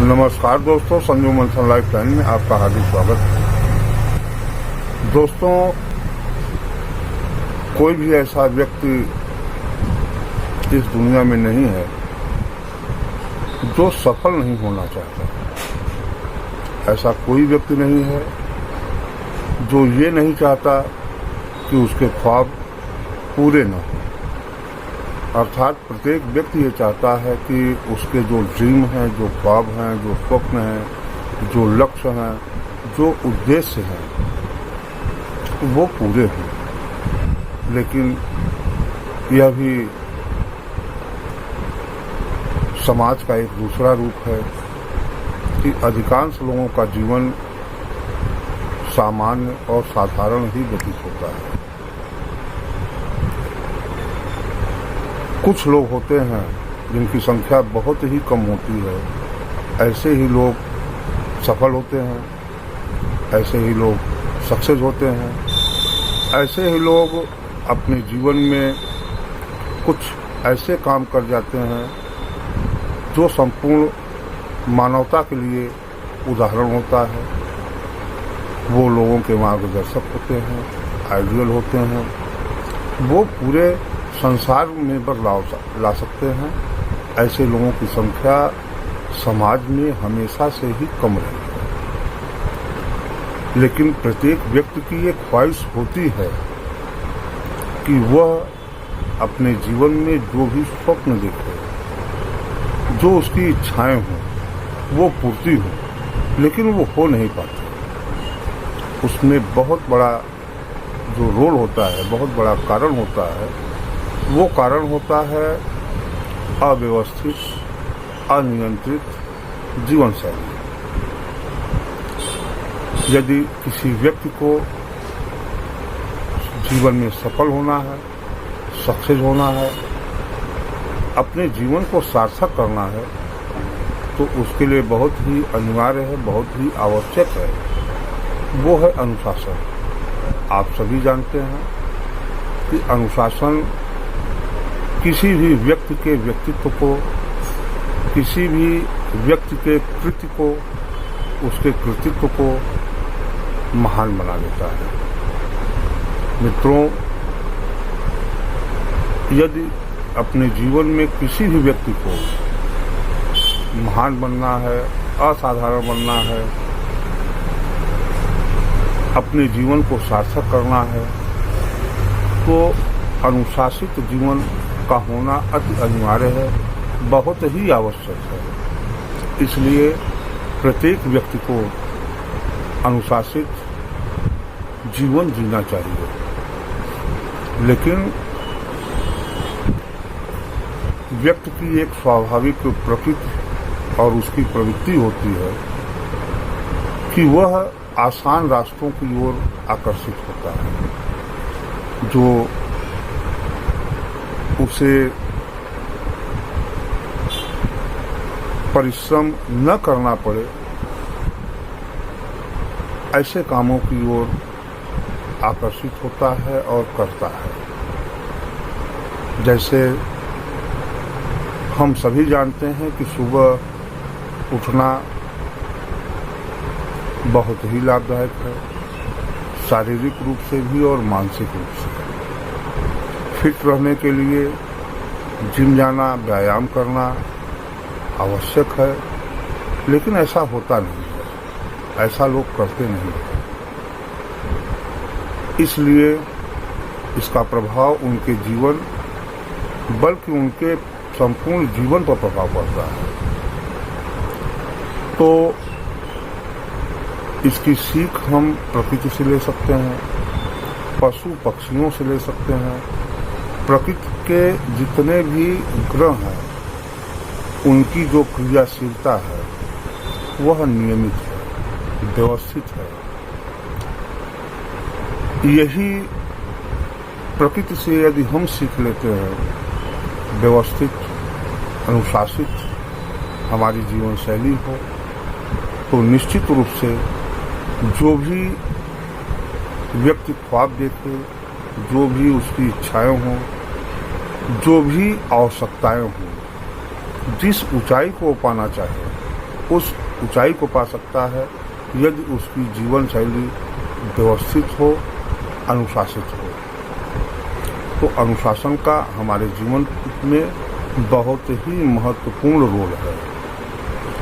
नमस्कार दोस्तों, संजू मंथन लाइफ प्लान में आपका हार्दिक स्वागत है। दोस्तों, कोई भी ऐसा व्यक्ति इस दुनिया में नहीं है जो सफल नहीं होना चाहता। ऐसा कोई व्यक्ति नहीं है जो ये नहीं चाहता कि उसके ख्वाब पूरे न हो। अर्थात प्रत्येक व्यक्ति ये चाहता है कि उसके जो ड्रीम हैं, जो ख्वाब हैं, जो स्वप्न हैं, जो लक्ष्य हैं, जो उद्देश्य हैं, वो पूरे हों। लेकिन यह भी समाज का एक दूसरा रूप है कि अधिकांश लोगों का जीवन सामान्य और साधारण ही व्यतीत होता है। कुछ लोग होते हैं जिनकी संख्या बहुत ही कम होती है, ऐसे ही लोग सफल होते हैं, ऐसे ही लोग सक्सेस होते हैं, ऐसे ही लोग अपने जीवन में कुछ ऐसे काम कर जाते हैं जो संपूर्ण मानवता के लिए उदाहरण होता है। वो लोगों के मार्गदर्शक होते हैं, आइडियल होते हैं। वो पूरे संसार में बदलाव ला सकते हैं। ऐसे लोगों की संख्या समाज में हमेशा से ही कम रही है। लेकिन प्रत्येक व्यक्ति की एक ख्वाहिश होती है कि वह अपने जीवन में जो भी स्वप्न देखे, जो उसकी इच्छाएं हों, वो पूर्ति हो, लेकिन वो हो नहीं पाती। उसमें बहुत बड़ा जो रोल होता है, बहुत बड़ा कारण होता है। वो कारण होता है अव्यवस्थित, अनियंत्रित जीवन शैली। यदि किसी व्यक्ति को जीवन में सफल होना है, सक्सेस होना है, अपने जीवन को सार्थक करना है, तो उसके लिए बहुत ही अनिवार्य है, बहुत ही आवश्यक है, वो है अनुशासन। आप सभी जानते हैं कि अनुशासन किसी भी व्यक्ति के व्यक्तित्व को, किसी भी व्यक्ति के कृत्य को, उसके कृतित्व को महान बना देता है। मित्रों, यदि अपने जीवन में किसी भी व्यक्ति को महान बनना है, असाधारण बनना है, अपने जीवन को सार्थक करना है, तो अनुशासित जीवन का होना अति अनिवार्य है, बहुत ही आवश्यक है। इसलिए प्रत्येक व्यक्ति को अनुशासित जीवन जीना चाहिए। लेकिन व्यक्ति की एक स्वाभाविक प्रकृति और उसकी प्रवृत्ति होती है कि वह आसान रास्तों की ओर आकर्षित होता है, जो उसे परिश्रम न करना पड़े, ऐसे कामों की ओर आकर्षित होता है और करता है। जैसे हम सभी जानते हैं कि सुबह उठना बहुत ही लाभदायक है, शारीरिक रूप से भी और मानसिक रूप से। फिट रहने के लिए जिम जाना, व्यायाम करना आवश्यक है, लेकिन ऐसा होता नहीं है, ऐसा लोग करते नहीं हैं। इसलिए इसका प्रभाव उनके जीवन, बल्कि उनके संपूर्ण जीवन पर प्रभाव पड़ता है। तो इसकी सीख हम प्रकृति से ले सकते हैं, पशु पक्षियों से ले सकते हैं। प्रकृति के जितने भी ग्रह हैं, उनकी जो क्रियाशीलता है वह नियमित है, व्यवस्थित है। यही प्रकृति से यदि हम सीख लेते हैं, व्यवस्थित, अनुशासित हमारी जीवन शैली हो, तो निश्चित रूप से जो भी व्यक्ति ख्वाब देखे, जो भी उसकी इच्छाएं हों, जो भी आवश्यकताएं हों, जिस ऊंचाई को पाना चाहे, उस ऊंचाई को पा सकता है यदि उसकी जीवन शैली व्यवस्थित हो, अनुशासित हो। तो अनुशासन का हमारे जीवन में बहुत ही महत्वपूर्ण रोल है।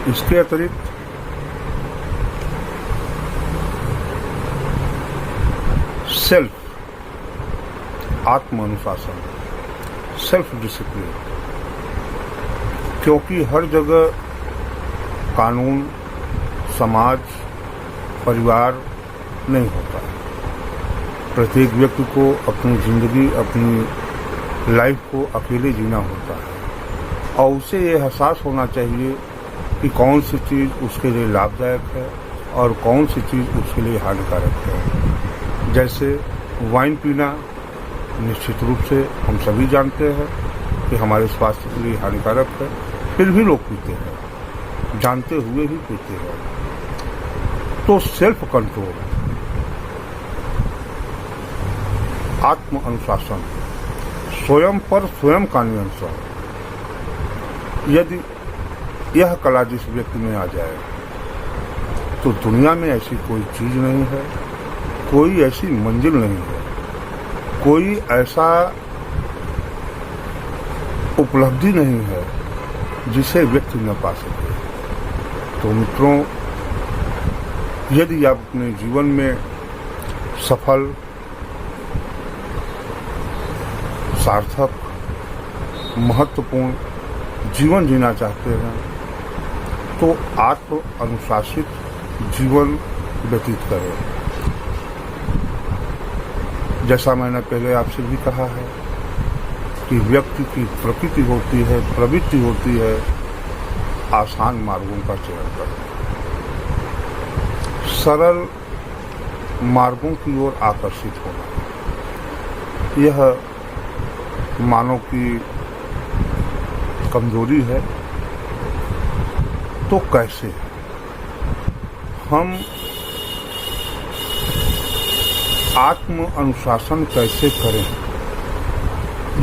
इसके अतिरिक्त सेल्फ आत्म अनुशासन, सेल्फ डिसिप्लिन, क्योंकि हर जगह कानून, समाज, परिवार नहीं होता है। प्रत्येक व्यक्ति को अपनी जिंदगी, अपनी लाइफ को अकेले जीना होता है और उसे ये एहसास होना चाहिए कि कौन सी चीज़ उसके लिए लाभदायक है और कौन सी चीज़ उसके लिए हानिकारक है। जैसे वाइन पीना निश्चित रूप से हम सभी जानते हैं कि हमारे स्वास्थ्य के लिए हानिकारक है, फिर भी लोग पीते हैं, जानते हुए ही पीते हैं। तो सेल्फ कंट्रोल, आत्म अनुशासन, स्वयं पर स्वयं का नियंत्रण, यदि यह कला जिस व्यक्ति में आ जाए तो दुनिया में ऐसी कोई चीज नहीं है, कोई ऐसी मंजिल नहीं है, कोई ऐसा उपलब्धि नहीं है जिसे व्यक्ति न पा सके। तो मित्रों, यदि आप अपने जीवन में सफल, सार्थक, महत्वपूर्ण जीवन जीना चाहते हैं तो आत्म अनुशासित जीवन व्यतीत करें। जैसा मैंने पहले आपसे भी कहा है कि व्यक्ति की प्रकृति होती है, प्रवृत्ति होती है आसान मार्गों का चयन करना, सरल मार्गों की ओर आकर्षित होना। यह मानव की कमजोरी है। तो कैसे हम आत्म अनुशासन कैसे करें,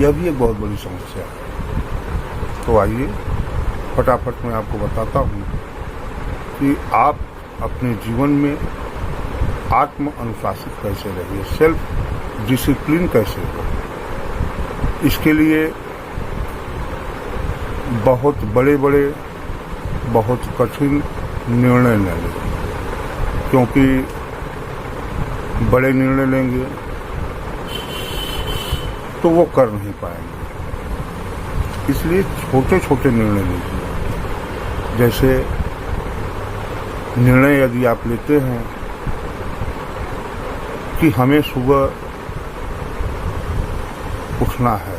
यह भी एक बहुत बड़ी समस्या है। तो आइए फटाफट मैं आपको बताता हूँ कि आप अपने जीवन में आत्म अनुशासित कैसे रहिए, सेल्फ डिसिप्लिन कैसे हो। इसके लिए बहुत बड़े बड़े, बहुत कठिन निर्णय न लें, क्योंकि बड़े निर्णय लेंगे तो वो कर नहीं पाएंगे। इसलिए छोटे छोटे निर्णय लीजिए। जैसे निर्णय यदि आप लेते हैं कि हमें सुबह उठना है,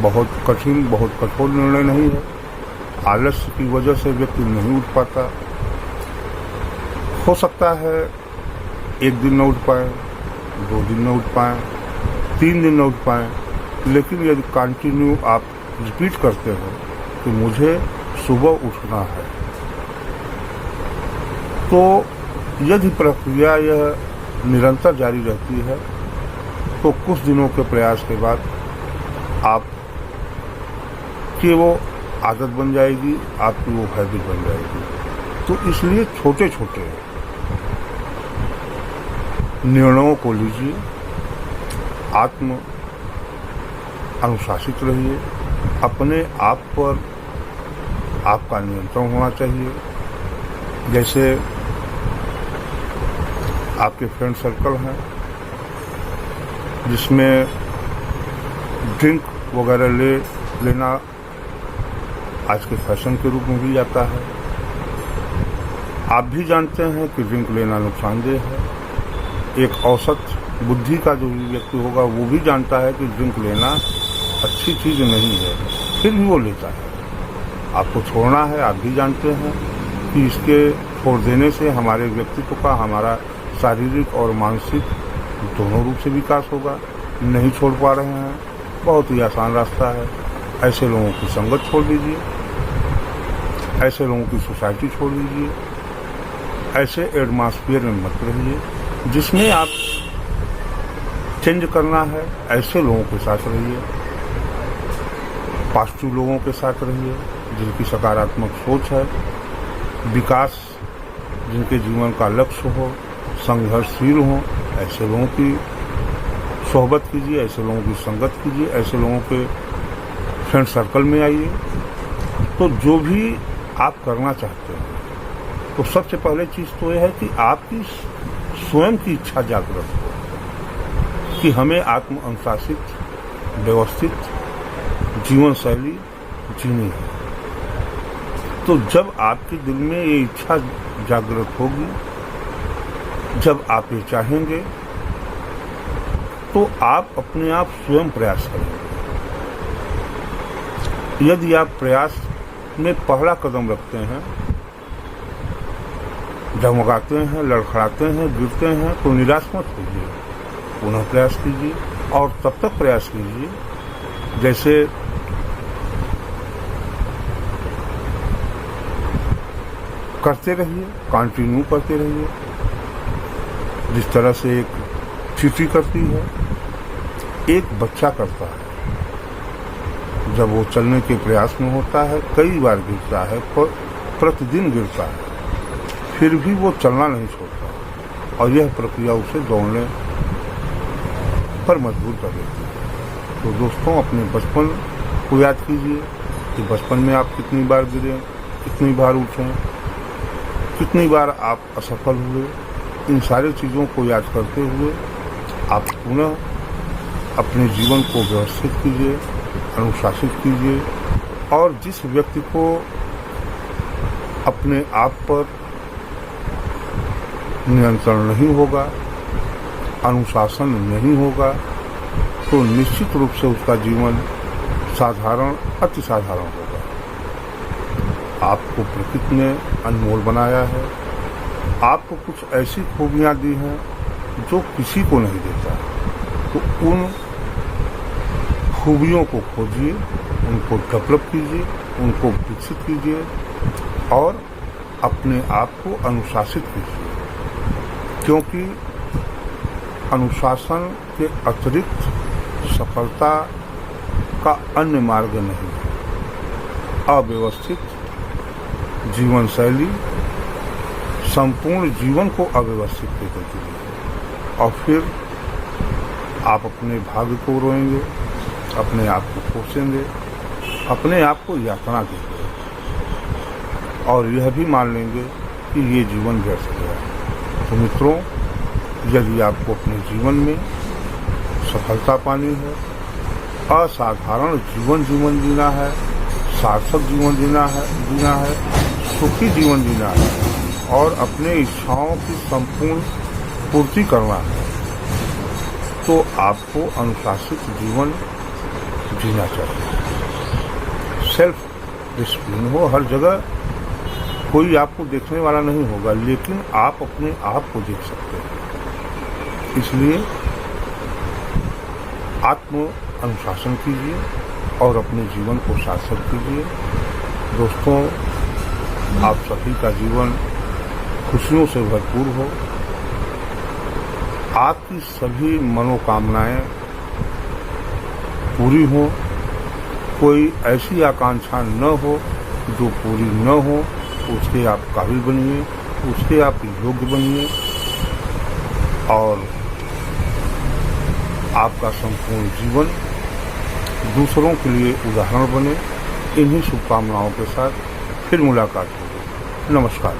बहुत कठिन, बहुत कठोर निर्णय नहीं है। आलस्य की वजह से व्यक्ति नहीं उठ पाता। हो सकता है एक दिन न उठ पाए, 2 दिन न उठ पाए, 3 दिन न उठ पाए, लेकिन यदि कंटिन्यू आप रिपीट करते हो कि मुझे सुबह उठना है, तो यदि प्रक्रिया यह निरंतर जारी रहती है तो कुछ दिनों के प्रयास के बाद आप कि वो आदत बन जाएगी, आपकी वो हैबिट बन जाएगी। तो इसलिए छोटे छोटे निर्णयों को लीजिए, आत्म अनुशासित रहिए, अपने आप पर आपका नियंत्रण होना चाहिए। जैसे आपके फ्रेंड सर्कल हैं जिसमें ड्रिंक वगैरह लेना आज के फैशन के रूप में भी आता है। आप भी जानते हैं कि ड्रिंक लेना नुकसानदेह है। एक औसत बुद्धि का जो भी व्यक्ति होगा वो भी जानता है कि ड्रिंक लेना अच्छी चीज़ नहीं है, फिर भी वो लेता है। आपको छोड़ना है, आप भी जानते हैं कि इसके छोड़ देने से हमारे व्यक्तित्व का, हमारा शारीरिक और मानसिक दोनों रूप से विकास होगा। नहीं छोड़ पा रहे हैं, बहुत ही आसान रास्ता है। ऐसे लोगों की संगत छोड़ दीजिए, ऐसे लोगों की सोसाइटी छोड़ दीजिए, ऐसे एटमॉस्फेयर में मत रहिए जिसमें आप चेंज करना है। ऐसे लोगों के साथ रहिए, पॉजिटिव लोगों के साथ रहिए, जिनकी सकारात्मक सोच है, विकास जिनके जीवन का लक्ष्य हो, संघर्षशील हो, ऐसे लोगों की सोहबत कीजिए, ऐसे लोगों की संगत कीजिए, ऐसे लोगों के फ्रेंड सर्कल में आइए। तो जो भी आप करना चाहते हैं, तो सबसे पहले चीज़ तो यह है कि आपकी स्वयं की इच्छा जागृत हो कि हमें आत्म अनुशासित, व्यवस्थित जीवन शैली जीनी है। तो जब आपके दिल में ये इच्छा जागृत होगी, जब आप ये चाहेंगे, तो आप अपने आप स्वयं प्रयास करेंगे। यदि आप प्रयास में पहला कदम रखते हैं, डगमगाते हैं, लड़खड़ाते हैं, गिरते हैं, तो निराश मत होइए, पुनः प्रयास कीजिए और तब तक प्रयास कीजिए जैसे करते रहिए, कंटिन्यू करते रहिए। जिस तरह से एक चींटी करती है, एक बच्चा करता है, जब वो चलने के प्रयास में होता है, कई बार गिरता है, पर प्रतिदिन गिरता है, फिर भी वो चलना नहीं छोड़ता और यह प्रक्रिया उसे दौड़ने पर मजबूर कर देती है। तो दोस्तों, अपने बचपन को याद कीजिए कि बचपन में आप कितनी बार गिरे, कितनी बार उठे, कितनी बार आप असफल हुए। इन सारी चीज़ों को याद करते हुए आप पुनः अपने जीवन को व्यवस्थित कीजिए, अनुशासित कीजिए और जिस व्यक्ति को अपने आप पर नियंत्रण नहीं होगा, अनुशासन नहीं होगा, तो निश्चित रूप से उसका जीवन साधारण, अति साधारण होगा। आपको प्रकृति ने अनमोल बनाया है, आपको कुछ ऐसी खूबियां दी हैं जो किसी को नहीं देता, तो उन खूबियों को खोजिए, उनको डेवलप कीजिए, उनको विकसित कीजिए और अपने आप को अनुशासित कीजिए, क्योंकि अनुशासन के अतिरिक्त सफलता का अन्य मार्ग नहीं है। अव्यवस्थित जीवन शैली संपूर्ण जीवन को अव्यवस्थित कर देती है और फिर आप अपने भाग्य को रोएंगे, अपने आप को कोसेंगे, अपने आप को यातना देंगे और यह भी मान लेंगे कि ये जीवन व्यर्थ गया। तो मित्रों, यदि आपको अपने जीवन में सफलता पानी है, असाधारण जीवन जीना है, सार्थक जीवन जीना है, सुखी जीवन जीना है और अपने इच्छाओं की संपूर्ण पूर्ति करना है, तो आपको अनुशासित जीवन जीना चाहिए। सेल्फ डिसिप्लिन हो हर जगह, कोई आपको देखने वाला नहीं होगा, लेकिन आप अपने आप को देख सकते हैं। इसलिए आत्म अनुशासन कीजिए और अपने जीवन को सार्थक कीजिए। दोस्तों, आप सभी का जीवन खुशियों से भरपूर हो, आपकी सभी मनोकामनाएं पूरी हो, कोई ऐसी आकांक्षा न हो जो पूरी न हो, उसके आप काबिल बनिए, उसके आप योग्य बनिए और आपका संपूर्ण जीवन दूसरों के लिए उदाहरण बने। इन्हीं शुभकामनाओं के साथ फिर मुलाकात होगी। नमस्कार।